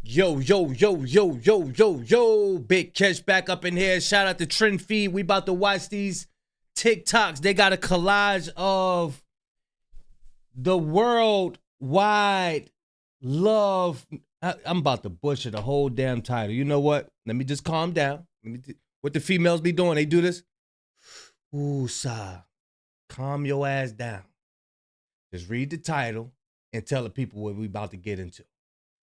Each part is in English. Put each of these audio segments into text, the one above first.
Yo, yo, yo, yo, yo, yo, yo. Big Catch back up in here. Shout out to Trend Feed. We about to watch these TikToks. They got a collage of the worldwide love. I'm about to butcher the whole damn title. You know what? Let me just calm down. What the females be doing? They do this. Ooh, sigh. Calm your ass down. Just read the title and tell the people what we about to get into.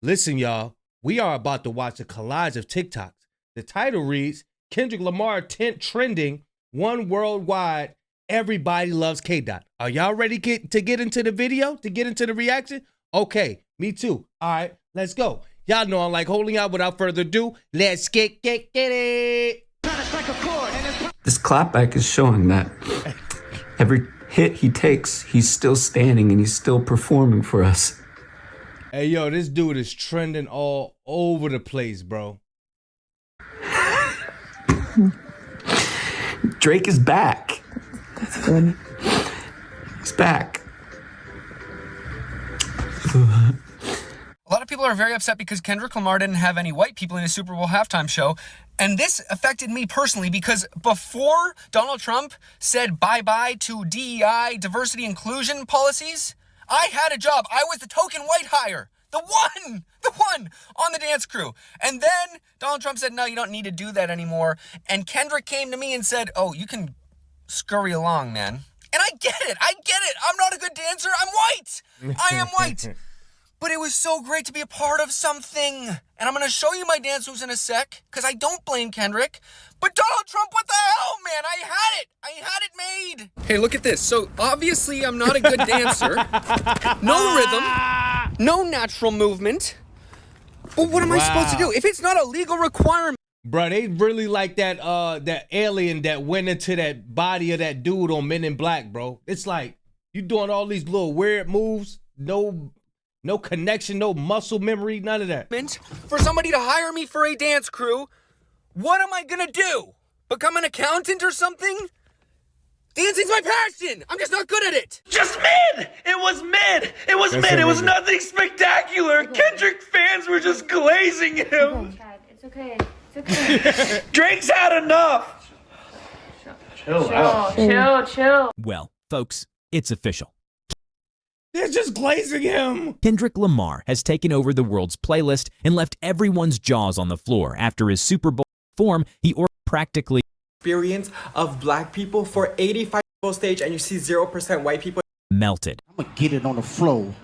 Listen, y'all. We are about to watch a collage of TikToks. The title reads, Kendrick Lamar trending, one worldwide, everybody loves K.Dot. Are y'all ready to get into the video, to get into the reaction? Okay, me too. All right, let's go. Y'all know I'm like holding out. Without further ado, let's get it. This clapback is showing that every hit he takes, he's still standing and he's still performing for us. Hey, yo, this dude is trending all over the place, bro. Drake is back. He's back. A lot of people are very upset because Kendrick Lamar didn't have any white people in his Super Bowl halftime show. And this affected me personally because before Donald Trump said bye-bye to DEI, diversity inclusion policies, I had a job. I was the token white hire. The one on the dance crew. And then Donald Trump said, no, you don't need to do that anymore. And Kendrick came to me and said, oh, you can scurry along, man. And I get it. I'm not a good dancer. I'm white. I am white. But it was so great to be a part of something. And I'm going to show you my dance moves in a sec, because I don't blame Kendrick. But Donald Trump, what the hell, man? I had it made. Hey, look at this. So obviously I'm not a good dancer. No rhythm. No natural movement. But what am I supposed to do? If it's not a legal requirement. Bro, they really like that alien that went into that body of that dude on Men in Black, bro. It's like you doing all these little weird moves, no connection, no muscle memory, none of that. For somebody to hire me for a dance crew, what am I gonna do? Become an accountant or something? Dancing's my passion. I'm just not good at it. Just mid. It was mid. It was nothing spectacular. Kendrick fans were just glazing him. It's okay. Drake's had enough. Chill. Well, folks, it's official. They're just glazing him. Kendrick Lamar has taken over the world's playlist and left everyone's jaws on the floor after his Super Bowl perform. He practically experience of black people for 85 stage, and you see 0% white people melted. I'm gonna get it on the floor.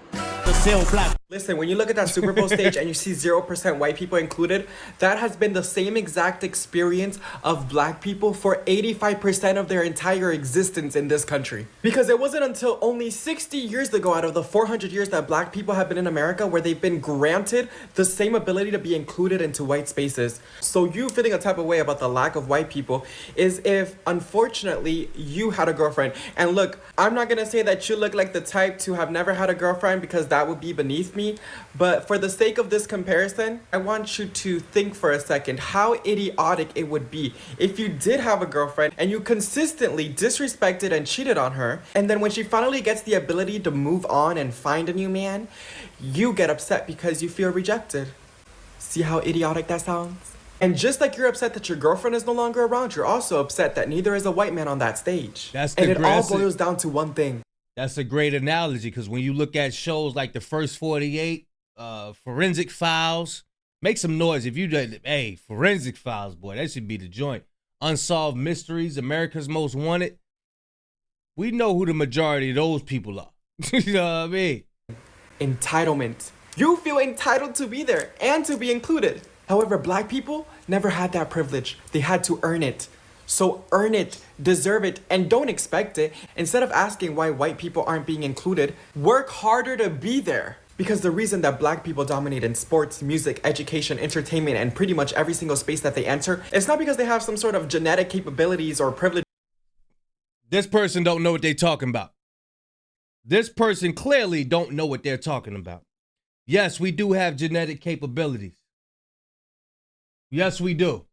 Listen, when you look at that Super Bowl stage and you see 0% white people included, that has been the same exact experience of black people for 85% of their entire existence in this country. Because it wasn't until only 60 years ago out of the 400 years that black people have been in America where they've been granted the same ability to be included into white spaces. So you feeling a type of way about the lack of white people is if, unfortunately, you had a girlfriend. And look, I'm not gonna say that you look like the type to have never had a girlfriend because that would be beneath me, but for the sake of this comparison, I want you to think for a second how idiotic it would be if you did have a girlfriend and you consistently disrespected and cheated on her, and then when she finally gets the ability to move on and find a new man, you get upset because you feel rejected. See how idiotic that sounds? And just like you're upset that your girlfriend is no longer around, you're also upset that neither is a white man on that stage. And it all boils down to one thing. That's a great analogy, because when you look at shows like The First 48, Forensic Files, make some noise if you did. Hey, Forensic Files, boy, that should be the joint. Unsolved Mysteries, America's Most Wanted. We know who the majority of those people are. You know what I mean? Entitlement. You feel entitled to be there and to be included. However, black people never had that privilege. They had to earn it. So earn it, deserve it, and don't expect it. Instead of asking why white people aren't being included, work harder to be there. Because the reason that black people dominate in sports, music, education, entertainment, and pretty much every single space that they enter, it's not because they have some sort of genetic capabilities or privilege. This person don't know what they're talking about. This person clearly don't know what they're talking about. Yes, we do have genetic capabilities. Yes, we do.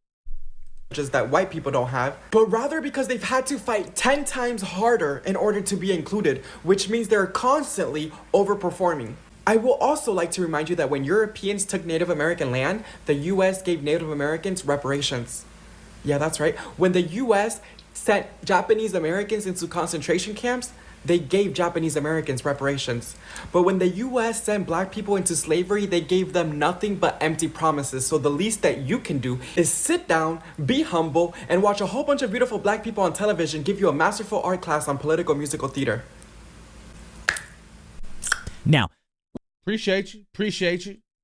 That white people don't have, but rather because they've had to fight 10 times harder in order to be included, which means they're constantly overperforming. I will also like to remind you that when Europeans took Native American land, the U.S. gave Native Americans reparations. Yeah, that's right. When the U.S. sent Japanese Americans into concentration camps, they gave Japanese Americans reparations. But when the U.S. sent black people into slavery, they gave them nothing but empty promises. So the least that you can do is sit down, be humble, and watch a whole bunch of beautiful black people on television give you a masterful art class on political musical theater. Now, Appreciate you.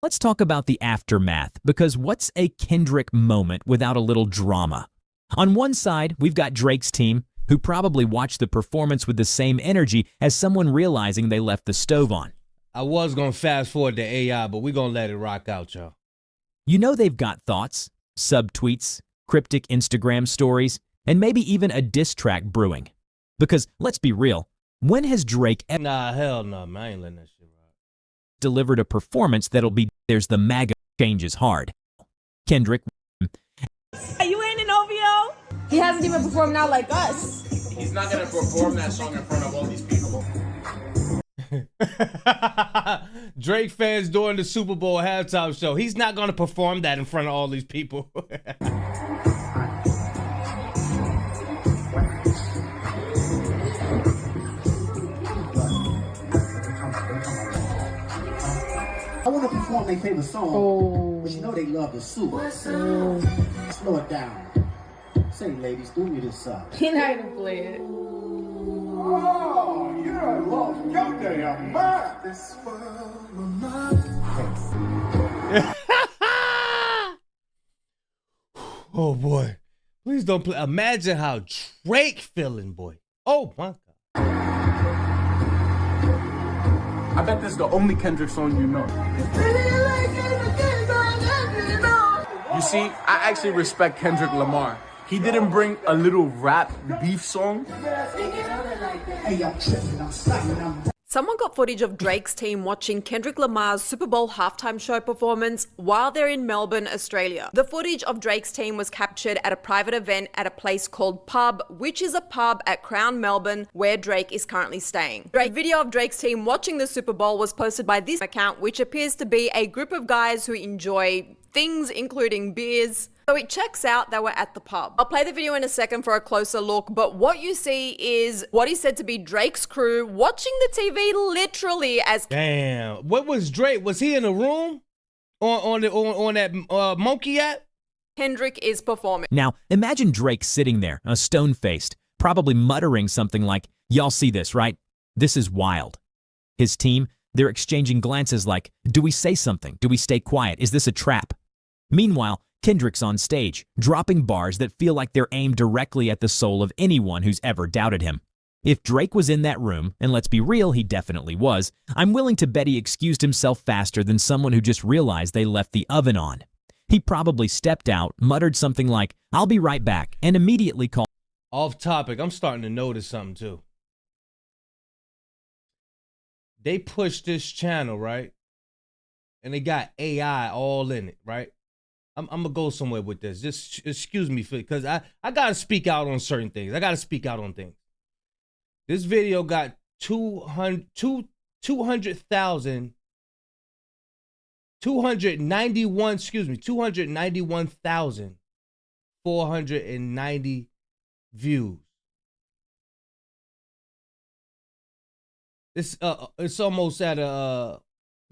let's talk about the aftermath, because what's a Kendrick moment without a little drama? On one side, we've got Drake's team, who probably watched the performance with the same energy as someone realizing they left the stove on. I was going to fast forward to AI, but we're going to let it rock out, y'all. You know they've got thoughts, subtweets, cryptic Instagram stories, and maybe even a diss track brewing. Because, let's be real, when has Drake ever Nah, hell no, man. I ain't letting that shit rock. delivered a performance that'll be "There's the MAGA changes hard"? Kendrick. You ain't an OVO? He hasn't even performed out like us. He's not gonna perform that song in front of all these people. Drake fans during the Super Bowl halftime show. He's not going to perform that in front of all these people. I want to perform their favorite song, but you know they love the soup. Slow it down. Say, ladies, do me this song. He not gonna play it. Oh, you done lost your damn mind. This Oh, boy. Please don't play. Imagine how Drake feeling, boy. Oh, my God. I bet this is the only Kendrick song you know. You see, I actually respect Kendrick Lamar. He didn't bring a little rap beef song. Someone got footage of Drake's team watching Kendrick Lamar's Super Bowl halftime show performance while they're in Melbourne, Australia. The footage of Drake's team was captured at a private event at a place called Pub, which is a pub at Crown Melbourne where Drake is currently staying. A video of Drake's team watching the Super Bowl was posted by this account, which appears to be a group of guys who enjoy things including beers. So it checks out that we're at the pub. I'll play the video in a second for a closer look, but what you see is what is said to be Drake's crew watching the TV literally as... Damn. What was Drake? Was he in a room on that Monkey app? Kendrick is performing. Now, imagine Drake sitting there, stone-faced, probably muttering something like, "Y'all see this, right? This is wild." His team, they're exchanging glances like, "Do we say something? Do we stay quiet? Is this a trap?" Meanwhile, Kendrick's on stage, dropping bars that feel like they're aimed directly at the soul of anyone who's ever doubted him. If Drake was in that room, and let's be real, he definitely was, I'm willing to bet he excused himself faster than someone who just realized they left the oven on. He probably stepped out, muttered something like, "I'll be right back," and immediately called... Off topic, I'm starting to notice something too. They pushed this channel, right? And they got AI all in it, right? I'm gonna go somewhere with this. Just excuse me, because I gotta speak out on certain things. I gotta speak out on things. This video got 291,490 views. It's almost at a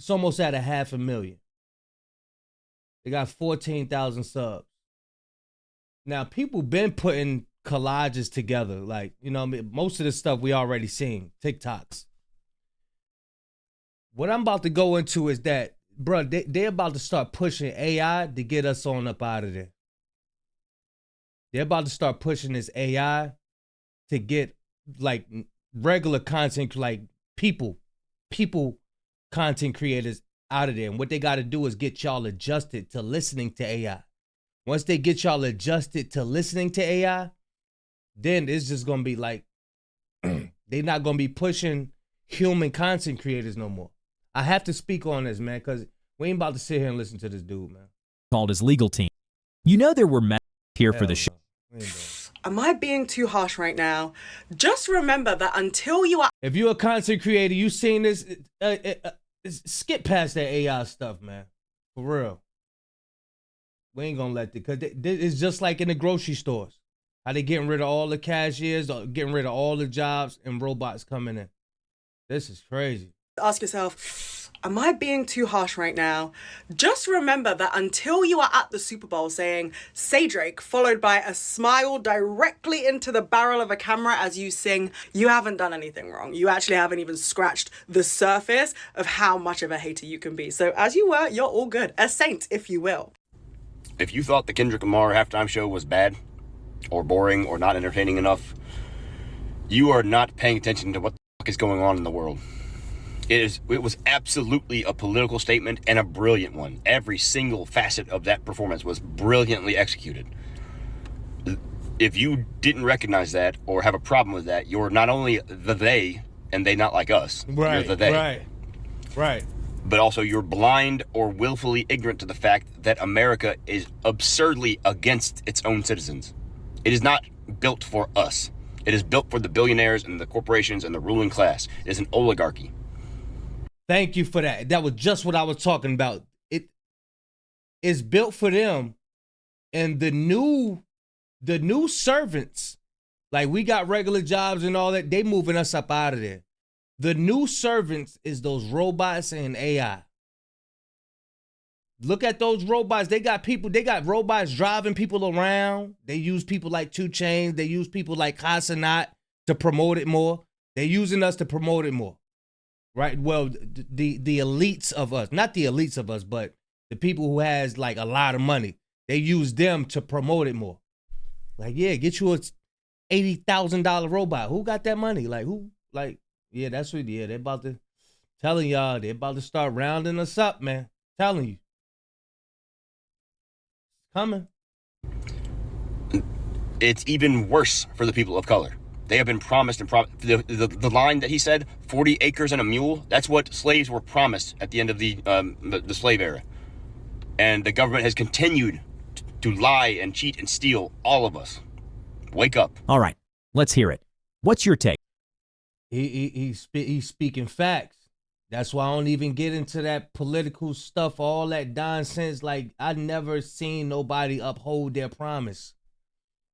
500,000. They got 14,000 subs. Now, people been putting collages together. Like, you know, most of this stuff we already seen. TikToks. What I'm about to go into is that, bro, they're about to start pushing AI to get us on up out of there. They're about to start pushing this AI to get, like, regular content, like, people content creators out of there. And what they got to do is get y'all adjusted to listening to AI. Once they get y'all adjusted to listening to AI, then it's just going to be like, they're not going to be pushing human content creators no more. I have to speak on this, man, because we ain't about to sit here and listen to this dude, man. Called his legal team. You know there were men here for the show. Am I being too harsh right now? Just remember that until you are... If you're a content creator, you seen this, skip past that AI stuff, man. For real. We ain't gonna let it, because it's just like in the grocery stores. How they getting rid of all the cashiers, or getting rid of all the jobs, and robots coming in. This is crazy. Ask yourself, am I being too harsh right now? Just remember that until you are at the Super Bowl saying, "Say Drake," followed by a smile directly into the barrel of a camera as you sing, you haven't done anything wrong. You actually haven't even scratched the surface of how much of a hater you can be. So as you were, you're all good. A saint, if you will. If you thought the Kendrick Lamar halftime show was bad or boring or not entertaining enough, you are not paying attention to what the fuck is going on in the world. It was absolutely a political statement, and a brilliant one. Every single facet of that performance was brilliantly executed. If you didn't recognize that or have a problem with that, you're not only the they, and they not like us. Right, you're the they. Right. But also you're blind or willfully ignorant to the fact that America is absurdly against its own citizens. It is not built for us. It is built for the billionaires and the corporations and the ruling class. It is an oligarchy. Thank you for that. That was just what I was talking about. It is built for them, and the new servants, like we got regular jobs and all that, they moving us up out of there. The new servants is those robots and AI. Look at those robots. They got robots driving people around. They use people like 2 Chainz. They use people like Hassanat to promote it more. They're using us to promote it more. Right? Well, the elites of us, not the elites of us, but the people who has like a lot of money, they use them to promote it more. Like, yeah, get you a $80,000 robot. Who got that money? Like, who? Like, yeah, that's what, yeah, they're about to, telling y'all, they're about to start rounding us up, man. Telling you. Coming. It's even worse for the people of color. They have been promised, and the line that he said, 40 acres and a mule, that's what slaves were promised at the end of the slave era. And the government has continued to lie and cheat and steal all of us. Wake up. All right, let's hear it. What's your take? He's speaking facts. That's why I don't even get into that political stuff, all that nonsense. Like, I never seen nobody uphold their promise.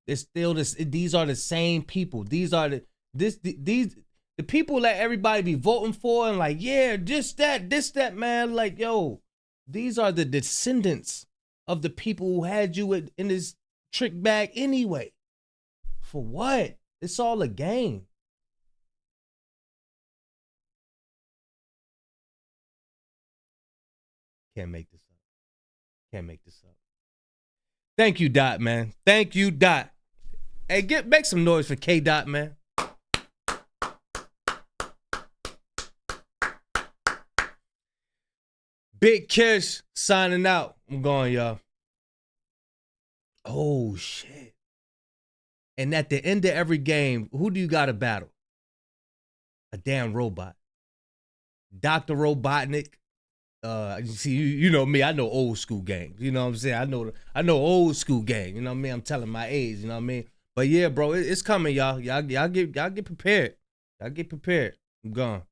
It's still this. These are the same people. These are the people that everybody be voting for, and like, yeah, this that, man. Like, yo, these are the descendants of the people who had you in this trick bag anyway. For what? It's all a game. Can't make this up. Thank you, Dot, man. Thank you, Dot. Hey, make some noise for K.Dot, man. Big Kish signing out. I'm going, y'all. Oh, shit. And at the end of every game, who do you got to battle? A damn robot. Dr. Robotnik. See, you know me, I know old school games. You know what I'm saying? I know old school game. You know what I mean? I'm telling my age, you know what I mean? But yeah, bro, it's coming, y'all. Y'all get prepared. Y'all get prepared. I'm gone.